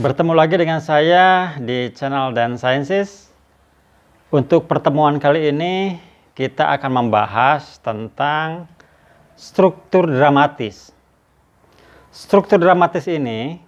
Bertemu lagi dengan saya di channel Dan Sciences. Untuk pertemuan kali ini kita akan membahas tentang struktur dramatis. Struktur dramatis ini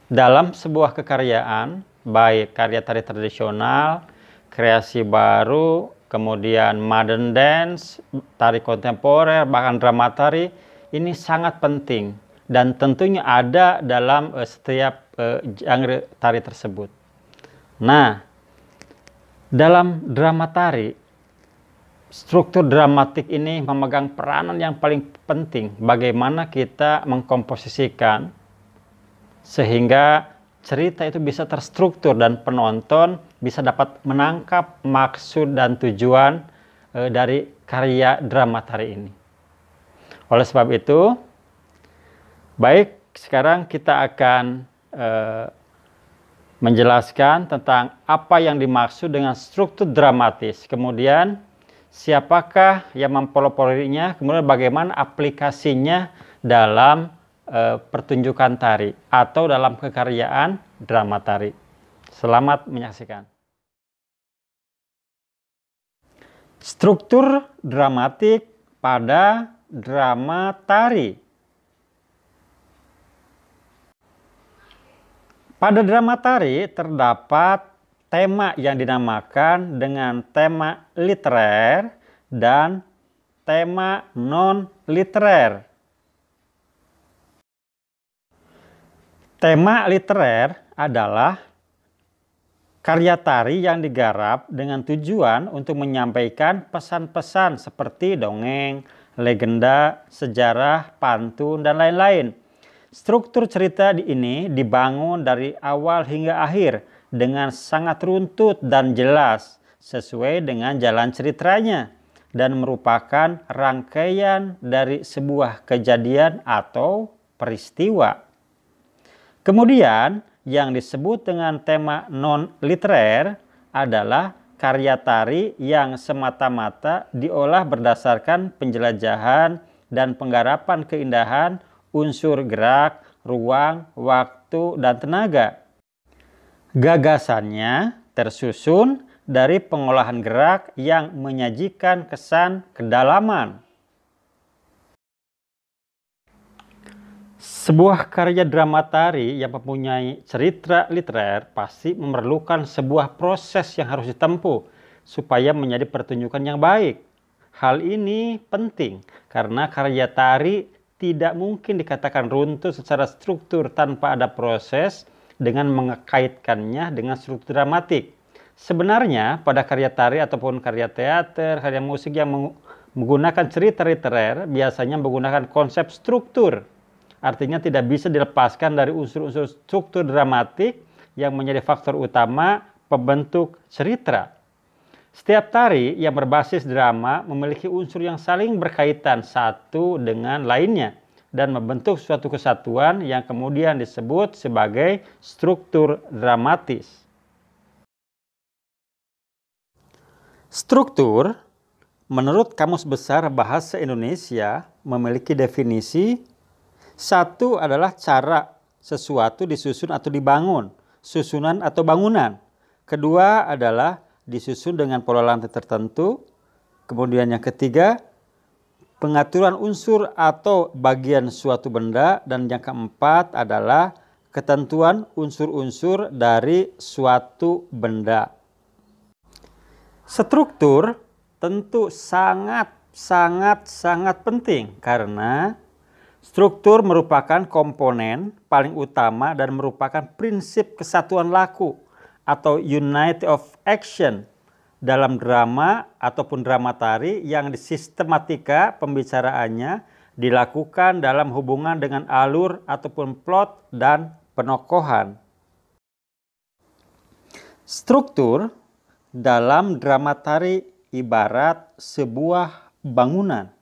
dalam sebuah kekaryaan, baik karya tari tradisional, kreasi baru, kemudian modern dance, tari kontemporer, bahkan drama tari, ini sangat penting dan tentunya ada dalam setiap genre tari tersebut. Nah, dalam drama tari, struktur dramatik ini memegang peranan yang paling penting. Bagaimana kita mengkomposisikan sehingga cerita itu bisa terstruktur dan penonton bisa dapat menangkap maksud dan tujuan dari karya drama tari ini. Oleh sebab itu, baik sekarang kita akan menjelaskan tentang apa yang dimaksud dengan struktur dramatis, kemudian siapakah yang mempeloporinya, kemudian bagaimana aplikasinya dalam pertunjukan tari atau dalam kekaryaan drama tari. Selamat menyaksikan. Struktur dramatik pada drama tari. Pada drama tari terdapat tema yang dinamakan dengan tema literer dan tema non-literer. Tema literer adalah karya tari yang digarap dengan tujuan untuk menyampaikan pesan-pesan seperti dongeng, legenda, sejarah, pantun, dan lain-lain. Struktur cerita ini dibangun dari awal hingga akhir dengan sangat runtut dan jelas sesuai dengan jalan ceritanya dan merupakan rangkaian dari sebuah kejadian atau peristiwa. Kemudian yang disebut dengan tema non-literer adalah karya tari yang semata-mata diolah berdasarkan penjelajahan dan penggarapan keindahan unsur gerak, ruang, waktu, dan tenaga. Gagasannya tersusun dari pengolahan gerak yang menyajikan kesan kedalaman. Sebuah karya drama tari yang mempunyai cerita literer pasti memerlukan sebuah proses yang harus ditempuh supaya menjadi pertunjukan yang baik. Hal ini penting karena karya tari tidak mungkin dikatakan runtuh secara struktur tanpa ada proses dengan mengkaitkannya dengan struktur dramatik. Sebenarnya pada karya tari ataupun karya teater, karya musik yang menggunakan cerita literer biasanya menggunakan konsep struktur. Artinya tidak bisa dilepaskan dari unsur-unsur struktur dramatik yang menjadi faktor utama pembentuk cerita. Setiap tari yang berbasis drama memiliki unsur yang saling berkaitan satu dengan lainnya dan membentuk suatu kesatuan yang kemudian disebut sebagai struktur dramatis. Struktur, menurut Kamus Besar Bahasa Indonesia, memiliki definisi: satu adalah cara sesuatu disusun atau dibangun, susunan atau bangunan. Kedua adalah disusun dengan pola lantai tertentu. Kemudian yang ketiga, pengaturan unsur atau bagian suatu benda. Dan yang keempat adalah ketentuan unsur-unsur dari suatu benda. Struktur tentu sangat penting karena struktur merupakan komponen paling utama dan merupakan prinsip kesatuan laku atau unity of action dalam drama ataupun drama tari yang sistematika pembicaraannya dilakukan dalam hubungan dengan alur ataupun plot dan penokohan. Struktur dalam drama tari ibarat sebuah bangunan.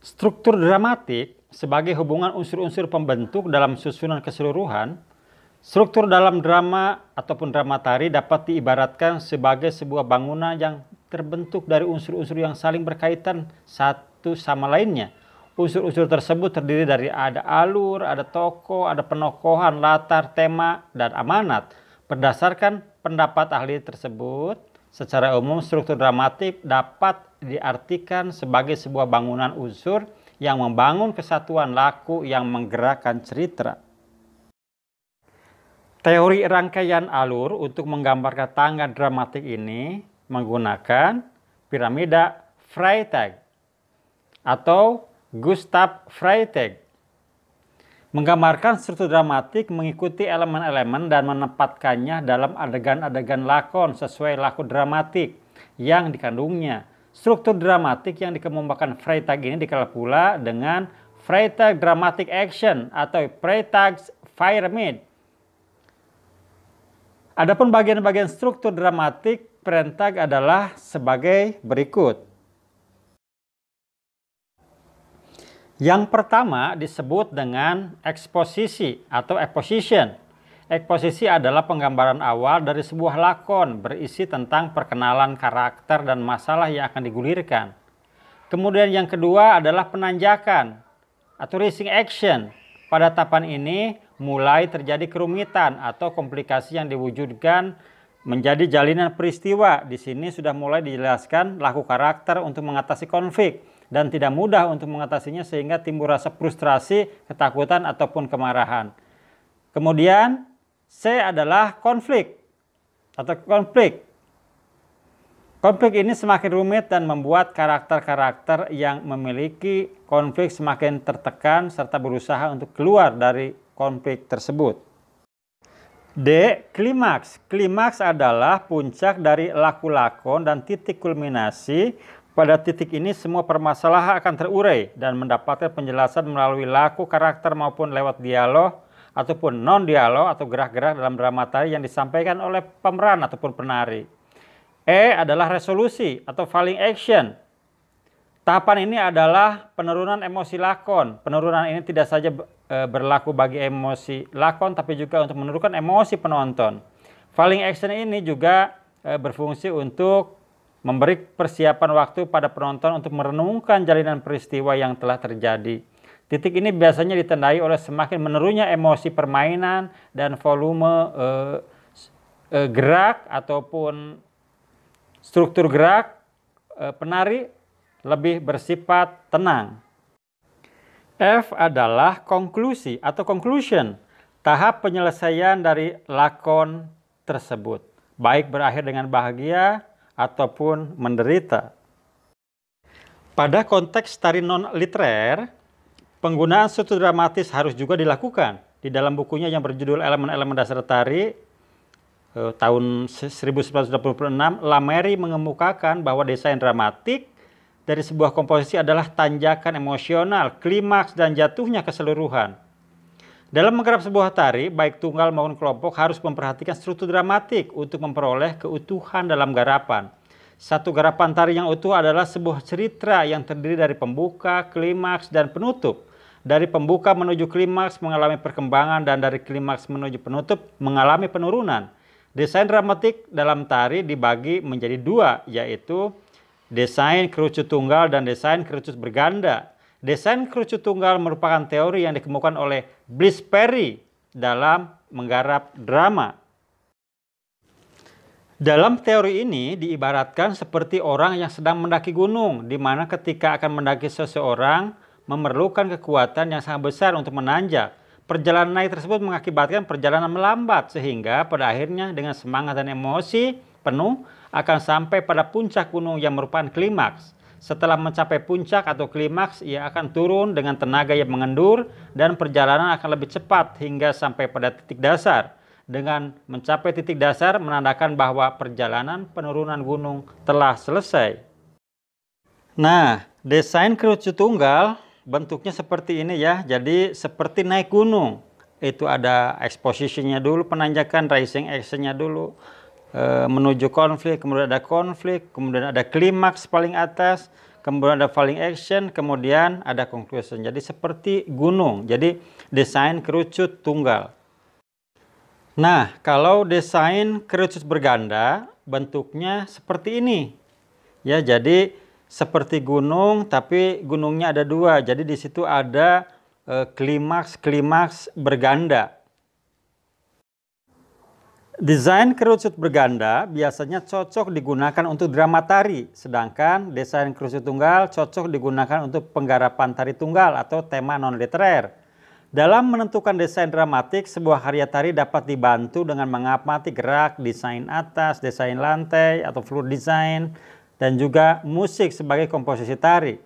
Struktur dramatik sebagai hubungan unsur-unsur pembentuk dalam susunan keseluruhan. Struktur dalam drama ataupun drama tari dapat diibaratkan sebagai sebuah bangunan yang terbentuk dari unsur-unsur yang saling berkaitan satu sama lainnya Unsur-unsur tersebut terdiri dari ada alur, ada tokoh, ada penokohan, latar, tema, dan amanat. Berdasarkan pendapat ahli tersebut, secara umum struktur dramatik dapat diartikan sebagai sebuah bangunan unsur yang membangun kesatuan laku yang menggerakkan cerita. Teori rangkaian alur untuk menggambarkan tangga dramatik ini menggunakan piramida Freytag atau Gustav Freytag. Menggambarkan struktur dramatik mengikuti elemen-elemen dan menempatkannya dalam adegan-adegan lakon sesuai laku dramatik yang dikandungnya. Struktur dramatik yang dikemukakan Freytag ini dikenal pula dengan Freytag Dramatic Action atau Freytag's Pyramid. Adapun bagian-bagian struktur dramatik Freytag adalah sebagai berikut. Yang pertama disebut dengan eksposisi atau exposition. Eksposisi adalah penggambaran awal dari sebuah lakon berisi tentang perkenalan karakter dan masalah yang akan digulirkan. Kemudian yang kedua adalah penanjakan atau raising action. Pada tahapan ini mulai terjadi kerumitan atau komplikasi yang diwujudkan menjadi jalinan peristiwa. Di sini sudah mulai dijelaskan laku karakter untuk mengatasi konflik dan tidak mudah untuk mengatasinya sehingga timbul rasa frustrasi, ketakutan, ataupun kemarahan. Kemudian C adalah konflik atau konflik. Konflik ini semakin rumit dan membuat karakter-karakter yang memiliki konflik semakin tertekan serta berusaha untuk keluar dari konflik tersebut. D. Klimaks. Klimaks adalah puncak dari laku lakon dan titik kulminasi. Pada titik ini semua permasalahan akan terurai dan mendapatkan penjelasan melalui laku karakter maupun lewat dialog ataupun non-dialog atau gerak-gerak dalam drama tari yang disampaikan oleh pemeran ataupun penari. E adalah resolusi atau falling action. Tahapan ini adalah penurunan emosi lakon. Penurunan ini tidak saja berlaku bagi emosi lakon tapi juga untuk menurunkan emosi penonton. Falling action ini juga berfungsi untuk memberi persiapan waktu pada penonton untuk merenungkan jalinan peristiwa yang telah terjadi. Titik ini biasanya ditandai oleh semakin menurunnya emosi permainan dan volume gerak ataupun struktur gerak penari lebih bersifat tenang. F adalah konklusi atau conclusion, tahap penyelesaian dari lakon tersebut, baik berakhir dengan bahagia ataupun menderita. Pada konteks tari non-literer, penggunaan struktur dramatis harus juga dilakukan. Di dalam bukunya yang berjudul Elemen-elemen Dasar Tari tahun 1926, Lamery mengemukakan bahwa desain dramatik dari sebuah komposisi adalah tanjakan emosional, klimaks, dan jatuhnya keseluruhan. Dalam menggarap sebuah tari, baik tunggal maupun kelompok harus memperhatikan struktur dramatik untuk memperoleh keutuhan dalam garapan. Satu garapan tari yang utuh adalah sebuah cerita yang terdiri dari pembuka, klimaks, dan penutup. Dari pembuka menuju klimaks mengalami perkembangan dan dari klimaks menuju penutup mengalami penurunan. Desain dramatik dalam tari dibagi menjadi dua, yaitu desain kerucut tunggal dan desain kerucut berganda. Desain kerucut tunggal merupakan teori yang dikemukakan oleh Bliss Perry dalam menggarap drama. Dalam teori ini diibaratkan seperti orang yang sedang mendaki gunung, di mana ketika akan mendaki seseorang memerlukan kekuatan yang sangat besar untuk menanjak. Perjalanan naik tersebut mengakibatkan perjalanan melambat sehingga pada akhirnya dengan semangat dan emosi penuh akan sampai pada puncak gunung yang merupakan klimaks. Setelah mencapai puncak atau klimaks, ia akan turun dengan tenaga yang mengendur dan perjalanan akan lebih cepat hingga sampai pada titik dasar. Dengan mencapai titik dasar menandakan bahwa perjalanan penurunan gunung telah selesai. Nah, desain kerucut tunggal bentuknya seperti ini ya. Jadi seperti naik gunung. Itu ada exposition-nya dulu, penanjakan, rising action-nya dulu. Menuju konflik, kemudian ada klimaks paling atas, kemudian ada falling action, kemudian ada conclusion. Jadi seperti gunung, jadi desain kerucut tunggal. Nah, kalau desain kerucut berganda bentuknya seperti ini. Ya, jadi seperti gunung, tapi gunungnya ada dua. Jadi di situ ada klimaks berganda. Desain kerucut berganda biasanya cocok digunakan untuk drama tari, sedangkan desain kerucut tunggal cocok digunakan untuk penggarapan tari tunggal atau tema non-literer. Dalam menentukan desain dramatik, sebuah karya tari dapat dibantu dengan mengamati gerak, desain atas, desain lantai atau floor design, dan juga musik sebagai komposisi tari.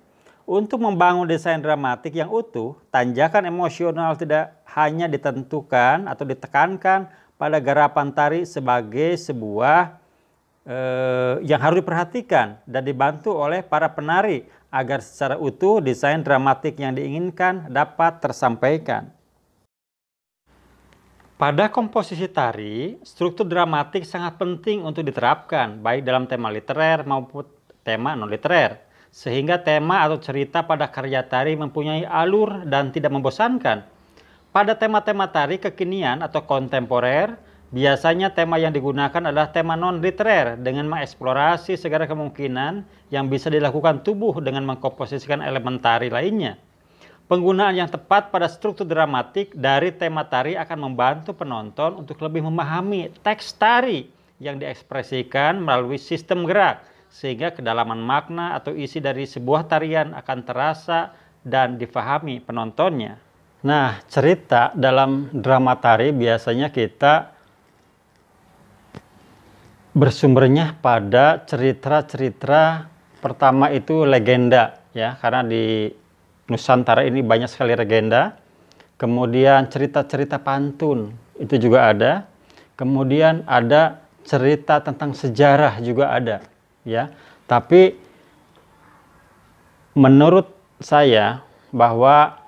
Untuk membangun desain dramatik yang utuh, tanjakan emosional tidak hanya ditentukan atau ditekankan pada garapan tari sebagai sebuah yang harus diperhatikan dan dibantu oleh para penari agar secara utuh desain dramatik yang diinginkan dapat tersampaikan. Pada komposisi tari, struktur dramatik sangat penting untuk diterapkan baik dalam tema literer maupun tema non-literer, sehingga tema atau cerita pada karya tari mempunyai alur dan tidak membosankan. Pada tema-tema tari kekinian atau kontemporer, biasanya tema yang digunakan adalah tema non-literer dengan mengeksplorasi segala kemungkinan yang bisa dilakukan tubuh dengan mengkomposisikan elemen tari lainnya. Penggunaan yang tepat pada struktur dramatik dari tema tari akan membantu penonton untuk lebih memahami teks tari yang diekspresikan melalui sistem gerak, sehingga kedalaman makna atau isi dari sebuah tarian akan terasa dan difahami penontonnya. Nah, cerita dalam drama tari biasanya kita bersumbernya pada cerita-cerita, pertama itu legenda ya, karena di Nusantara ini banyak sekali legenda. Kemudian cerita-cerita pantun itu juga ada. Kemudian ada cerita tentang sejarah juga ada ya. Tapi menurut saya bahwa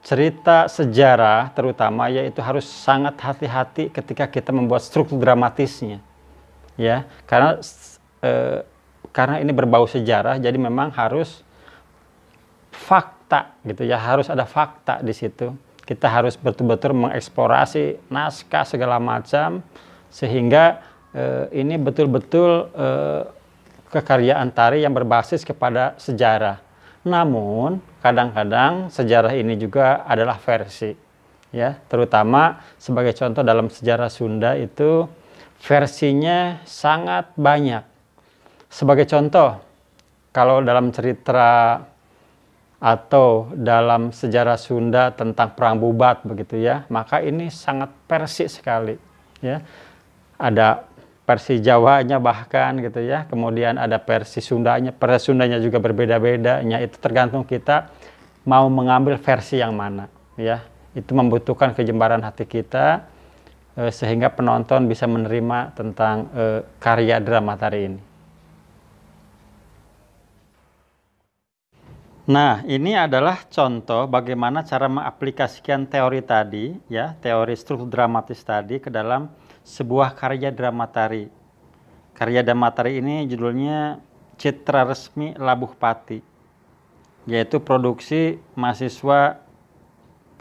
cerita sejarah terutama yaitu harus sangat hati-hati ketika kita membuat struktur dramatisnya ya, karena ini berbau sejarah, jadi memang harus fakta gitu ya, harus ada fakta di situ. Kita harus betul-betul mengeksplorasi naskah segala macam sehingga ini betul-betul kekaryaan tari yang berbasis kepada sejarah. Namun kadang-kadang sejarah ini juga adalah versi ya, terutama sebagai contoh dalam sejarah Sunda itu versinya sangat banyak. Sebagai contoh, kalau dalam cerita atau dalam sejarah Sunda tentang perang Bubat begitu ya, maka ini sangat versi sekali ya. Ada versi Jawanya bahkan gitu ya, kemudian ada versi Sundanya juga berbeda-bedanya. Itu tergantung kita mau mengambil versi yang mana ya. Itu membutuhkan kejembaran hati kita sehingga penonton bisa menerima tentang karya drama tari ini. Nah, ini adalah contoh bagaimana cara mengaplikasikan teori tadi ya, teori struktur dramatis tadi ke dalam sebuah karya drama tari. Karya drama tari ini judulnya Citra Resmi Labuh Pati, yaitu produksi mahasiswa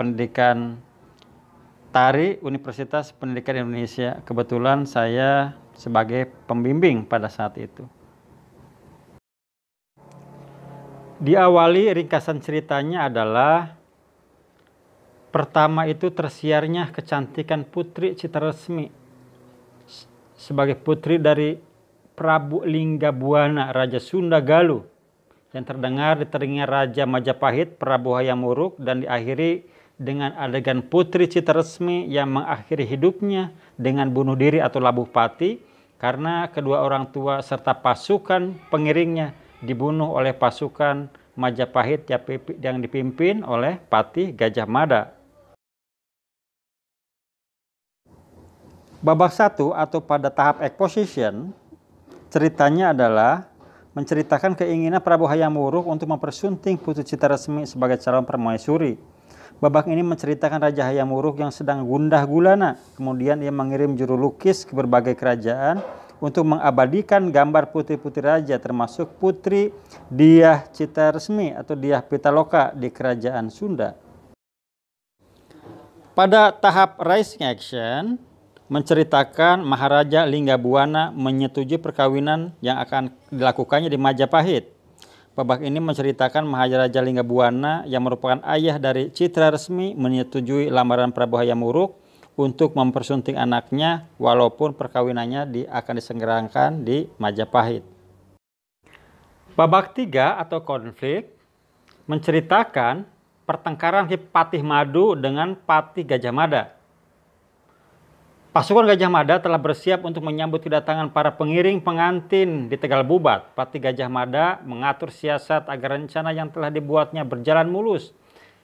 pendidikan tari Universitas Pendidikan Indonesia. Kebetulan saya sebagai pembimbing pada saat itu. Diawali ringkasan ceritanya adalah pertama itu tersiarnya kecantikan Putri Citra Resmi sebagai putri dari Prabu Linggabuana, Raja Sunda Galuh, yang terdengar di telinga Raja Majapahit Prabu Hayam Wuruk, dan diakhiri dengan adegan Putri Citra Resmi yang mengakhiri hidupnya dengan bunuh diri atau labuh pati karena kedua orang tua serta pasukan pengiringnya dibunuh oleh pasukan Majapahit yang dipimpin oleh Patih Gajah Mada. Babak 1 atau pada tahap exposition, ceritanya adalah menceritakan keinginan Prabu Hayam Wuruk untuk mempersunting Putri Citra Resmi sebagai calon permaisuri. Babak ini menceritakan Raja Hayam Wuruk yang sedang gundah gulana. Kemudian ia mengirim juru lukis ke berbagai kerajaan untuk mengabadikan gambar putri-putri raja, termasuk Putri Dyah Citra Resmi atau Dyah Pitaloka di kerajaan Sunda. Pada tahap rising action, menceritakan Maharaja Linggabuana menyetujui perkawinan yang akan dilakukannya di Majapahit. Babak ini menceritakan Maharaja Linggabuana yang merupakan ayah dari Citra resmi menyetujui lamaran Prabu Hayam Wuruk untuk mempersunting anaknya walaupun perkawinannya akan diselenggarakan di Majapahit. Babak 3 atau konflik menceritakan pertengkaran Patih Madu dengan Patih Gajah Mada. Pasukan Gajah Mada telah bersiap untuk menyambut kedatangan para pengiring pengantin di Tegal Bubat. Patih Gajah Mada mengatur siasat agar rencana yang telah dibuatnya berjalan mulus,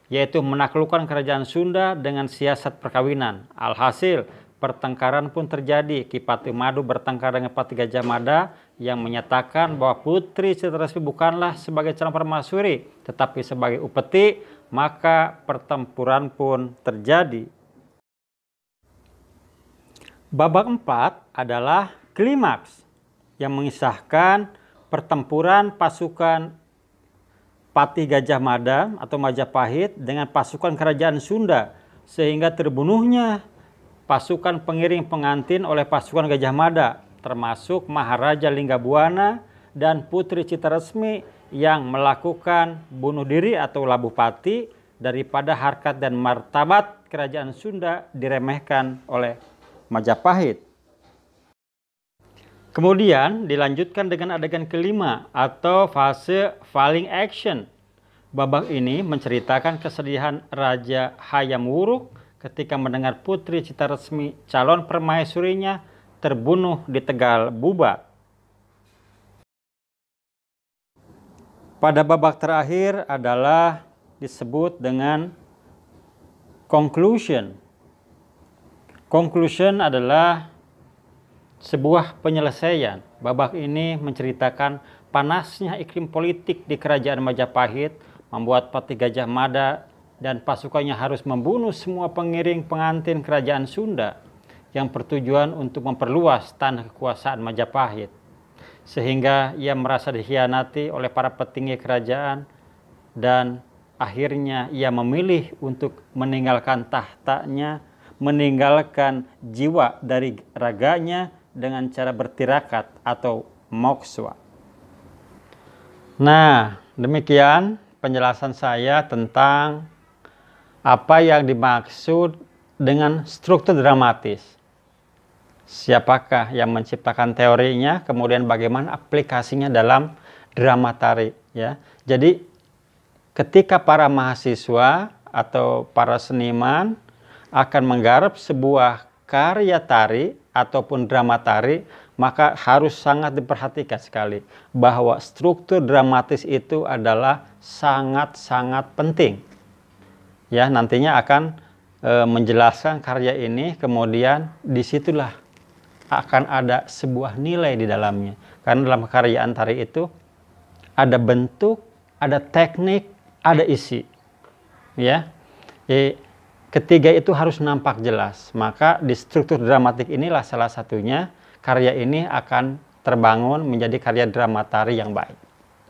yaitu menaklukkan kerajaan Sunda dengan siasat perkawinan. Alhasil, pertengkaran pun terjadi. Ki Patih Madu bertengkar dengan Patih Gajah Mada yang menyatakan bahwa Putri Citra Resmi bukanlah sebagai calon permaisuri, tetapi sebagai upeti, maka pertempuran pun terjadi. Babak 4 adalah klimaks yang mengisahkan pertempuran pasukan Patih Gajah Mada atau Majapahit dengan pasukan kerajaan Sunda sehingga terbunuhnya pasukan pengiring pengantin oleh pasukan Gajah Mada, termasuk Maharaja Linggabuana dan Putri Citra Resmi yang melakukan bunuh diri atau labuh pati daripada harkat dan martabat kerajaan Sunda diremehkan oleh Majapahit. Kemudian dilanjutkan dengan adegan kelima atau fase falling action. Babak ini menceritakan kesedihan Raja Hayam Wuruk ketika mendengar Putri Citra Resmi calon permaisurinya terbunuh di Tegal Bubat. Pada babak terakhir adalah disebut dengan conclusion. Conclusion adalah sebuah penyelesaian. Babak ini menceritakan panasnya iklim politik di kerajaan Majapahit membuat Patih Gajah Mada dan pasukannya harus membunuh semua pengiring pengantin kerajaan Sunda yang bertujuan untuk memperluas tanah kekuasaan Majapahit. Sehingga ia merasa dikhianati oleh para petinggi kerajaan dan akhirnya ia memilih untuk meninggalkan tahtanya, meninggalkan jiwa dari raganya dengan cara bertirakat atau mokswa. Nah, demikian penjelasan saya tentang apa yang dimaksud dengan struktur dramatis. Siapakah yang menciptakan teorinya, kemudian bagaimana aplikasinya dalam drama tari, ya. Jadi ketika para mahasiswa atau para seniman akan menggarap sebuah karya tari ataupun drama tari, maka harus sangat diperhatikan sekali bahwa struktur dramatis itu adalah sangat-sangat penting. Ya, nantinya akan menjelaskan karya ini, kemudian disitulah akan ada sebuah nilai di dalamnya. Karena dalam karyaan tari itu ada bentuk, ada teknik, ada isi. Ya. Ketiga itu harus nampak jelas. Maka di struktur dramatik inilah salah satunya karya ini akan terbangun menjadi karya drama tari yang baik.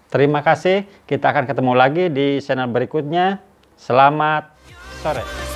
Terima kasih. Kita akan ketemu lagi di channel berikutnya. Selamat sore.